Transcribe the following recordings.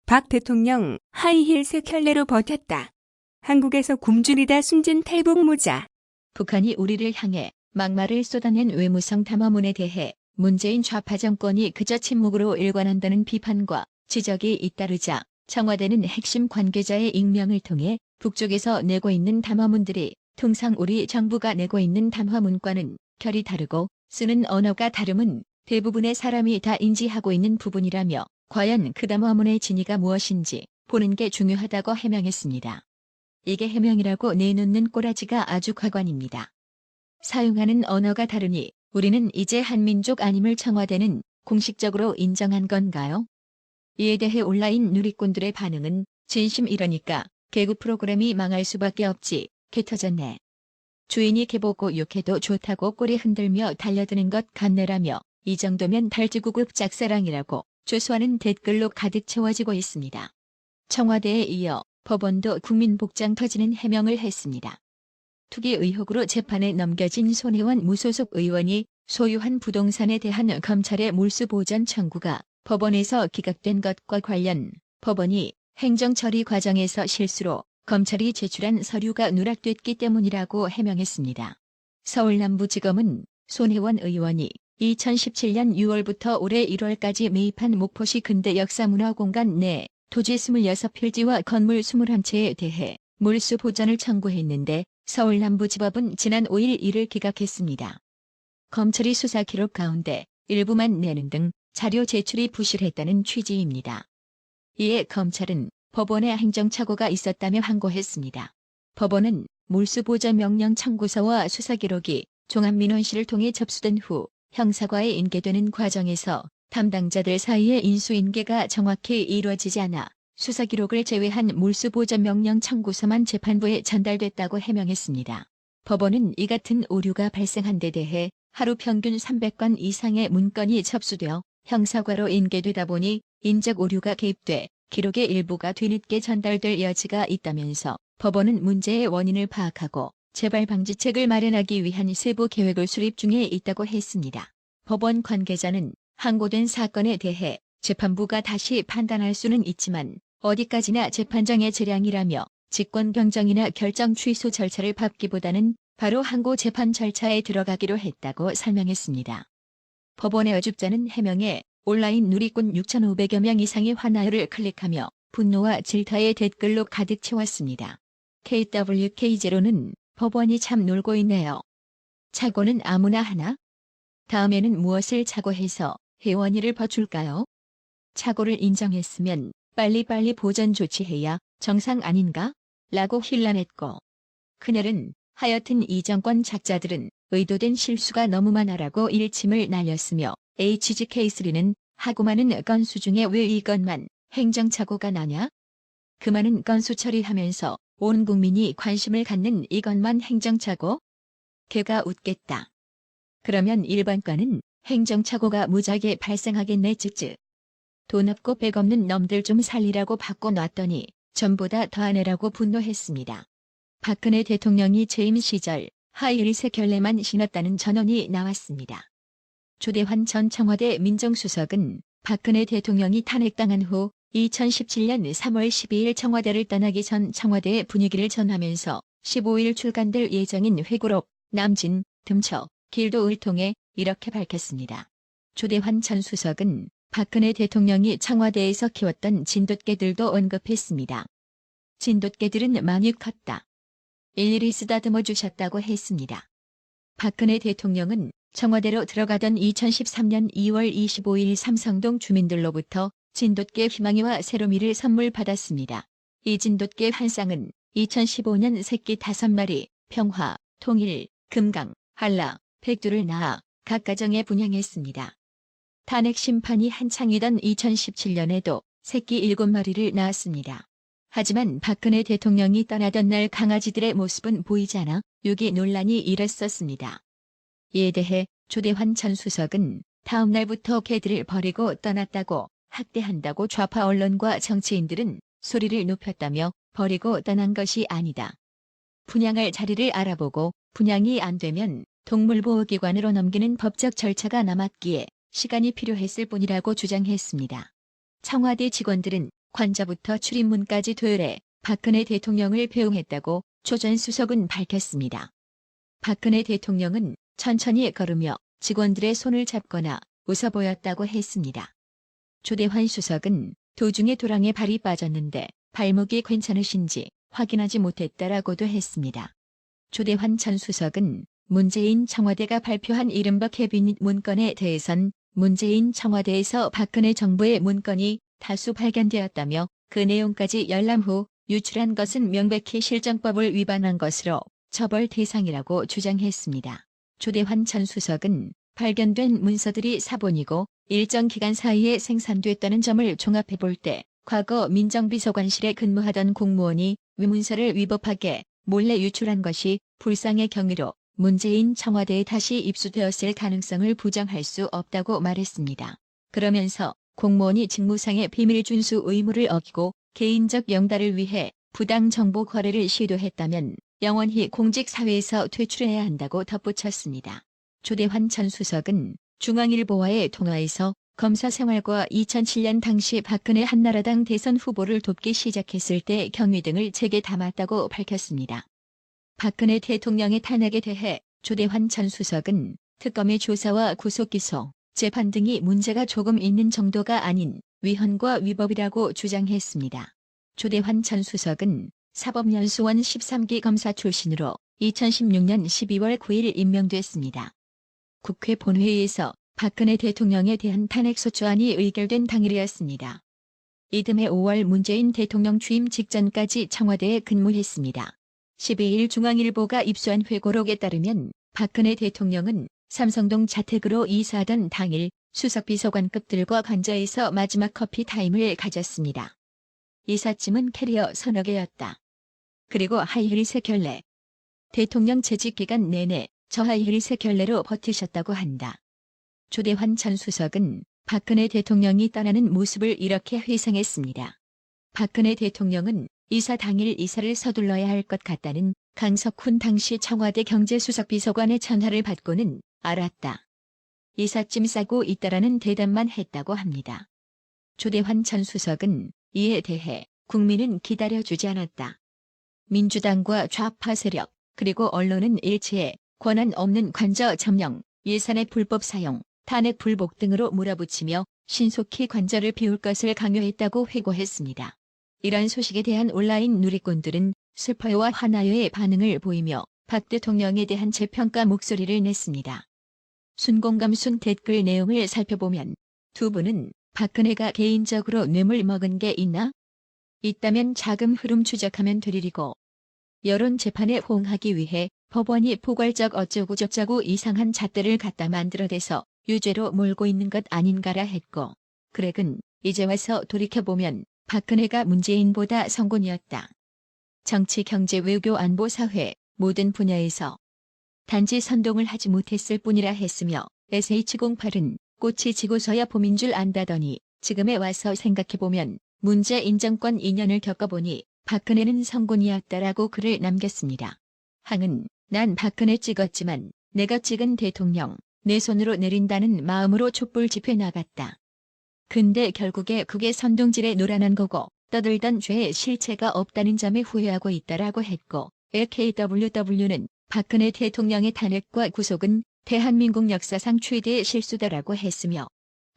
박 대통령 하이힐스 켤레로 버텼다. 한국에서 굶주리다 숨진 탈북 모자. 북한이 우리를 향해 막말을 쏟아낸 외무성 담화문에 대해 문재인 좌파 정권이 그저 침묵으로 일관한다는 비판과 지적이 잇따르자 청와대는 핵심 관계자의 익명을 통해 북쪽에서 내고 있는 담화문들이 통상 우리 정부가 내고 있는 담화문과는 결이 다르고 쓰는 언어가 다름은 대부분의 사람이 다 인지하고 있는 부분이라며 과연 그 담화문의 진위가 무엇인지 보는 게 중요하다고 해명했습니다. 이게 해명이라고 내놓는 꼬라지가 아주 과관입니다. 사용하는 언어가 다르니 우리는 이제 한민족 아님을 청와대는 공식적으로 인정한 건가요? 이에 대해 온라인 누리꾼들의 반응은 진심 이러니까 개그 프로그램이 망할 수밖에 없지. 개 터졌네. 주인이 개 보고 욕해도 좋다고 꼬리 흔들며 달려드는 것 같네라며 이 정도면 달지구급 짝사랑이라고 조소하는 댓글로 가득 채워지고 있습니다. 청와대에 이어 법원도 국민복장 터지는 해명을 했습니다. 투기 의혹으로 재판에 넘겨진 손혜원 무소속 의원이 소유한 부동산에 대한 검찰의 몰수보전 청구가 법원에서 기각된 것과 관련 법원이 행정처리 과정에서 실수로 검찰이 제출한 서류가 누락됐기 때문이라고 해명했습니다. 서울남부지검은 손혜원 의원이 2017년 6월부터 올해 1월까지 매입한 목포시 근대 역사문화공간 내 토지 26필지와 건물 21채에 대해 몰수 보전을 청구했는데 서울남부지법은 지난 5일 이를 기각했습니다. 검찰이 수사 기록 가운데 일부만 내는 등 자료 제출이 부실했다는 취지입니다. 이에 검찰은 법원에 행정착오가 있었다며 항고했습니다. 법원은 몰수보전 명령 청구서와 수사기록이 종합민원실을 통해 접수된 후 형사과에 인계되는 과정에서 담당자들 사이의 인수인계가 정확히 이루어지지 않아 수사기록을 제외한 몰수보전 명령 청구서만 재판부에 전달됐다고 해명했습니다. 법원은 이 같은 오류가 발생한 데 대해 하루 평균 300건 이상의 문건이 접수되어 형사과로 인계되다 보니 인적 오류가 개입돼 기록의 일부가 뒤늦게 전달될 여지가 있다면서 법원은 문제의 원인을 파악하고 재발 방지책을 마련하기 위한 세부 계획을 수립 중에 있다고 했습니다. 법원 관계자는 항고된 사건에 대해 재판부가 다시 판단할 수는 있지만 어디까지나 재판정의 재량이라며 직권 경정이나 결정 취소 절차를 밟기보다는 바로 항고 재판 절차에 들어가기로 했다고 설명했습니다. 법원의 어줍잖은 해명에 온라인 누리꾼 6,500여 명 이상의 화나요를 클릭하며 분노와 질타의 댓글로 가득 채웠습니다. KWK0는 법원이 참 놀고 있네요. 착오는 아무나 하나? 다음에는 무엇을 착오해서 혜원이를 봐줄까요? 착오를 인정했으면 빨리빨리 보전 조치해야 정상 아닌가? 라고 힐난했고 그날은 하여튼 이 정권 작자들은 의도된 실수가 너무 많아라고 일침을 날렸으며 HGK3는 하고 많은 건수 중에 왜 이것만 행정착오가 나냐? 그 많은 건수 처리하면서 온 국민이 관심을 갖는 이것만 행정착오? 걔가 웃겠다. 그러면 일반과는 행정착오가 무작위에 발생하겠네 쯧쯧. 돈 없고 백 없는 놈들 좀 살리라고 바꿔놨더니 전보다 더하네라고 분노했습니다. 박근혜 대통령이 재임 시절 하이힐스 켤레만 신었다는 전언이 나왔습니다. 조대환 전 청와대 민정수석은 박근혜 대통령이 탄핵당한 후 2017년 3월 12일 청와대를 떠나기 전 청와대의 분위기를 전하면서 15일 출간될 예정인 회고록, 남진, 듬처, 길도을 통해 이렇게 밝혔습니다. 조대환 전 수석은 박근혜 대통령이 청와대에서 키웠던 진돗개들도 언급했습니다. 진돗개들은 많이 컸다. 일일이 쓰다듬어 주셨다고 했습니다. 박근혜 대통령은 청와대로 들어가던 2013년 2월 25일 삼성동 주민들로부터 진돗개 희망이와 세로미를 선물 받았습니다. 이 진돗개 한 쌍은 2015년 새끼 5마리, 평화, 통일, 금강, 한라, 백두를 낳아 각 가정에 분양했습니다. 탄핵 심판이 한창이던 2017년에도 새끼 7마리를 낳았습니다. 하지만 박근혜 대통령이 떠나던 날 강아지들의 모습은 보이지 않아 유기 논란이 일었었습니다. 이에 대해 조대환 전 수석은 다음 날부터 개들을 버리고 떠났다고 학대한다고 좌파 언론과 정치인들은 소리를 높였다며 버리고 떠난 것이 아니다. 분양할 자리를 알아보고 분양이 안 되면 동물보호기관으로 넘기는 법적 절차가 남았기에 시간이 필요했을 뿐이라고 주장했습니다. 청와대 직원들은 관저부터 출입문까지 도열해 박근혜 대통령을 배웅했다고 조 전 수석은 밝혔습니다. 박근혜 대통령은 천천히 걸으며 직원들의 손을 잡거나 웃어 보였다고 했습니다. 조대환 수석은 도중에 도랑에 발이 빠졌는데 발목이 괜찮으신지 확인하지 못했다라고도 했습니다. 조대환 전 수석은 문재인 청와대가 발표한 이른바 캐비닛 문건에 대해선 문재인 청와대에서 박근혜 정부의 문건이 다수 발견되었다며 그 내용까지 열람 후 유출한 것은 명백히 실정법을 위반한 것으로 처벌 대상이라고 주장했습니다. 조대환 전 수석은 발견된 문서들이 사본이고 일정 기간 사이에 생산됐다는 점을 종합해 볼 때 과거 민정비서관실에 근무하던 공무원이 위문서를 위법하게 몰래 유출한 것이 불상의 경위로 문재인 청와대에 다시 입수되었을 가능성을 부정할 수 없다고 말했습니다. 그러면서 공무원이 직무상의 비밀 준수 의무를 어기고 개인적 영달을 위해 부당 정보 거래를 시도했다면 영원히 공직사회에서 퇴출해야 한다고 덧붙였습니다. 조대환 전 수석은 중앙일보와의 통화에서 검사 생활과 2007년 당시 박근혜 한나라당 대선 후보를 돕기 시작했을 때 경위 등을 책에 담았다고 밝혔습니다. 박근혜 대통령의 탄핵에 대해 조대환 전 수석은 특검의 조사와 구속기소, 재판 등이 문제가 조금 있는 정도가 아닌 위헌과 위법이라고 주장했습니다. 조대환 전 수석은 사법연수원 13기 검사 출신으로 2016년 12월 9일 임명됐습니다. 국회 본회의에서 박근혜 대통령에 대한 탄핵소추안이 의결된 당일이었습니다. 이듬해 5월 문재인 대통령 취임 직전까지 청와대에 근무했습니다. 12일 중앙일보가 입수한 회고록에 따르면 박근혜 대통령은 삼성동 자택으로 이사하던 당일 수석비서관급들과 관저에서 마지막 커피 타임을 가졌습니다. 이삿짐은 캐리어 서너 개였다. 그리고 하이힐 3켤레. 대통령 재직 기간 내내 저 하이힐 3켤레로 버티셨다고 한다. 조대환 전 수석은 박근혜 대통령이 떠나는 모습을 이렇게 회상했습니다. 박근혜 대통령은 이사 당일 이사를 서둘러야 할 것 같다는 강석훈 당시 청와대 경제수석비서관의 전화를 받고는 알았다. 이삿짐 싸고 있다라는 대답만 했다고 합니다. 조대환 전 수석은 이에 대해 국민은 기다려주지 않았다. 민주당과 좌파 세력 그리고 언론은 일체에 권한 없는 관저 점령, 예산의 불법 사용, 탄핵 불복 등으로 몰아붙이며 신속히 관저를 비울 것을 강요했다고 회고했습니다. 이런 소식에 대한 온라인 누리꾼들은 슬퍼요와 화나요의 반응을 보이며 박 대통령에 대한 재평가 목소리를 냈습니다. 순공감순 댓글 내용을 살펴보면 두 분은 박근혜가 개인적으로 뇌물 먹은 게 있나? 있다면 자금 흐름 추적하면 될 일이고 여론 재판에 호응하기 위해 법원이 포괄적 어쩌고저쩌고 이상한 잣대를 갖다 만들어대서 유죄로 몰고 있는 것 아닌가라 했고 그렉은 이제 와서 돌이켜보면 박근혜가 문재인보다 성군이었다. 정치, 경제, 외교, 안보, 사회 모든 분야에서 단지 선동을 하지 못했을 뿐이라 했으며 SH08은 꽃이 지고서야 봄인 줄 안다더니 지금에 와서 생각해보면 문재인 정권 2년을 겪어보니 박근혜는 성군이었다라고 글을 남겼습니다. 항은 난 박근혜 찍었지만 내가 찍은 대통령 내 손으로 내린다는 마음으로 촛불 집회 나갔다. 근데 결국에 그게 선동질에 놀아난 거고 떠들던 죄에 실체가 없다는 점에 후회하고 있다라고 했고 LKWW는 박근혜 대통령의 탄핵과 구속은 대한민국 역사상 최대의 실수다라고 했으며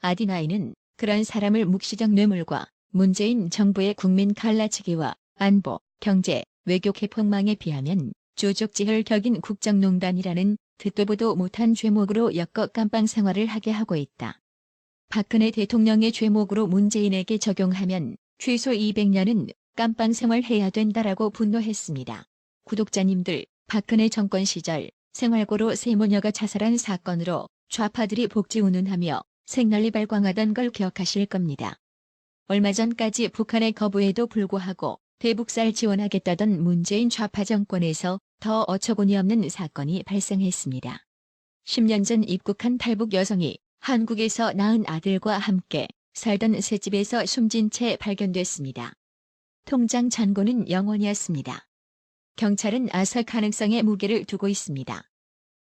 아디나이는 그런 사람을 묵시적 뇌물과 문재인 정부의 국민 갈라치기와 안보, 경제, 외교 개폭망에 비하면 조족지혈 격인 국정농단이라는 듣도 보도 못한 죄목으로 엮어 깜빵 생활을 하게 하고 있다. 박근혜 대통령의 죄목으로 문재인에게 적용하면 최소 200년은 깜빵 생활해야 된다라고 분노했습니다. 구독자님들, 박근혜 정권 시절 생활고로 세모녀가 자살한 사건으로 좌파들이 복지 운운하며 생난리 발광하던 걸 기억하실 겁니다. 얼마 전까지 북한의 거부에도 불구하고 대북살 지원하겠다던 문재인 좌파 정권에서 더 어처구니 없는 사건이 발생했습니다. 10년 전 입국한 탈북 여성이 한국에서 낳은 아들과 함께 살던 셋집에서 숨진 채 발견됐습니다. 통장 잔고는 0원이었습니다. 경찰은 아사 가능성에 무게를 두고 있습니다.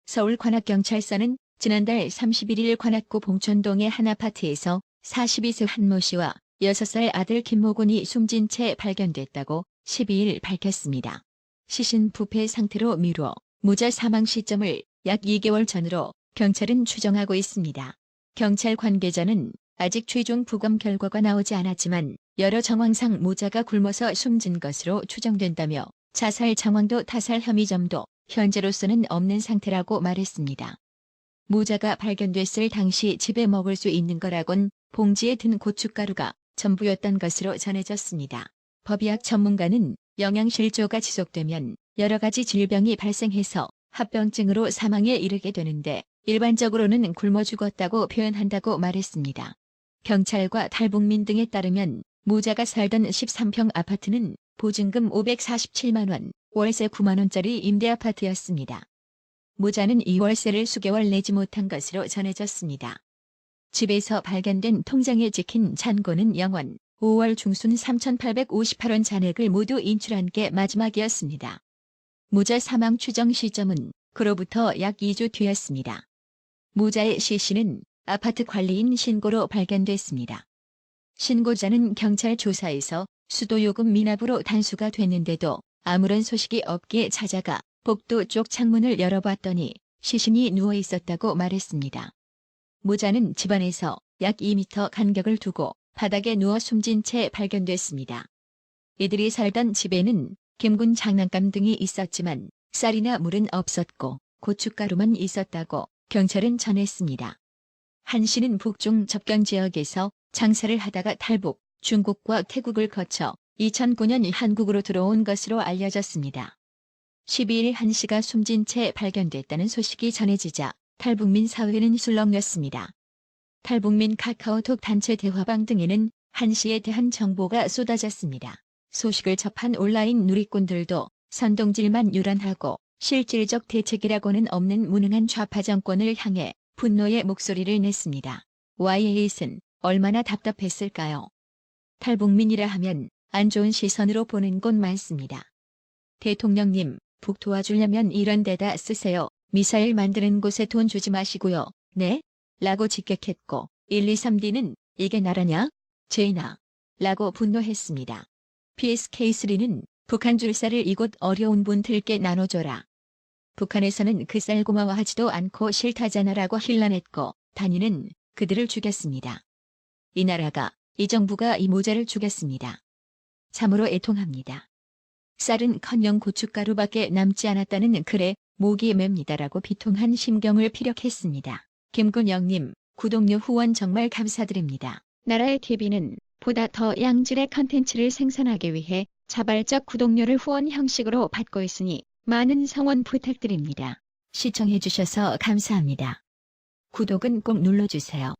서울관악경찰서는 지난달 31일 관악구 봉천동의 한 아파트에서 42세 한모 씨와 6살 아들 김모군이 숨진 채 발견됐다고 12일 밝혔습니다. 시신 부패 상태로 미뤄 모자 사망 시점을 약 2개월 전으로 경찰은 추정하고 있습니다. 경찰 관계자는 아직 최종 부검 결과가 나오지 않았지만 여러 정황상 모자가 굶어서 숨진 것으로 추정된다며 자살 정황도 타살 혐의점도 현재로서는 없는 상태라고 말했습니다. 모자가 발견됐을 당시 집에 먹을 수 있는 거라곤 봉지에 든 고춧가루가 전부였던 것으로 전해졌습니다. 법의학 전문가는 영양실조가 지속되면 여러 가지 질병이 발생해서 합병증으로 사망에 이르게 되는데 일반적으로는 굶어 죽었다고 표현한다고 말했습니다. 경찰과 탈북민 등에 따르면 모자가 살던 13평 아파트는 보증금 547만 원, 월세 9만 원짜리 임대아파트였습니다. 모자는 이 월세를 수개월 내지 못한 것으로 전해졌습니다. 집에서 발견된 통장에 찍힌 잔고는 0원, 5월 중순 3,858원 잔액을 모두 인출한 게 마지막이었습니다. 모자 사망 추정 시점은 그로부터 약 2주 뒤였습니다. 모자의 시신은 아파트 관리인 신고로 발견됐습니다. 신고자는 경찰 조사에서 수도요금 미납으로 단수가 됐는데도 아무런 소식이 없기에 찾아가 복도 쪽 창문을 열어봤더니 시신이 누워 있었다고 말했습니다. 모자는 집안에서 약 2m 간격을 두고 바닥에 누워 숨진 채 발견됐습니다. 이들이 살던 집에는 김군 장난감 등이 있었지만 쌀이나 물은 없었고 고춧가루만 있었다고 경찰은 전했습니다. 한 씨는 북중 접경 지역에서 장사를 하다가 탈북, 중국과 태국을 거쳐 2009년 한국으로 들어온 것으로 알려졌습니다. 12일 한 씨가 숨진 채 발견됐다는 소식이 전해지자 탈북민 사회는 술렁였습니다. 탈북민 카카오톡 단체 대화방 등에는 한 씨에 대한 정보가 쏟아졌습니다. 소식을 접한 온라인 누리꾼들도 선동질만 유란하고 실질적 대책이라고는 없는 무능한 좌파 정권을 향해 분노의 목소리를 냈습니다. YAS은 얼마나 답답했을까요? 탈북민이라 하면 안 좋은 시선으로 보는 곳 많습니다. 대통령님, 북 도와주려면 이런 데다 쓰세요. 미사일 만드는 곳에 돈 주지 마시고요. 네? 라고 직격했고 123D는 이게 나라냐? 죄나? 라고 분노했습니다. PSK3는 북한 줄 쌀을 이곳 어려운 분들께 나눠줘라. 북한에서는 그 쌀 고마워하지도 않고 싫다잖아라고 힐난했고 단위는 그들을 죽였습니다. 이 나라가, 이 정부가 이 모자를 죽였습니다. 참으로 애통합니다. 쌀은커녕 고춧가루밖에 남지 않았다는 글에 목이 맵니다라고 비통한 심경을 피력했습니다. 김군영님, 구독료 후원 정말 감사드립니다. 나라의 TV는 보다 더 양질의 컨텐츠를 생산하기 위해 자발적 구독료를 후원 형식으로 받고 있으니 많은 성원 부탁드립니다. 시청해주셔서 감사합니다. 구독은 꼭 눌러주세요.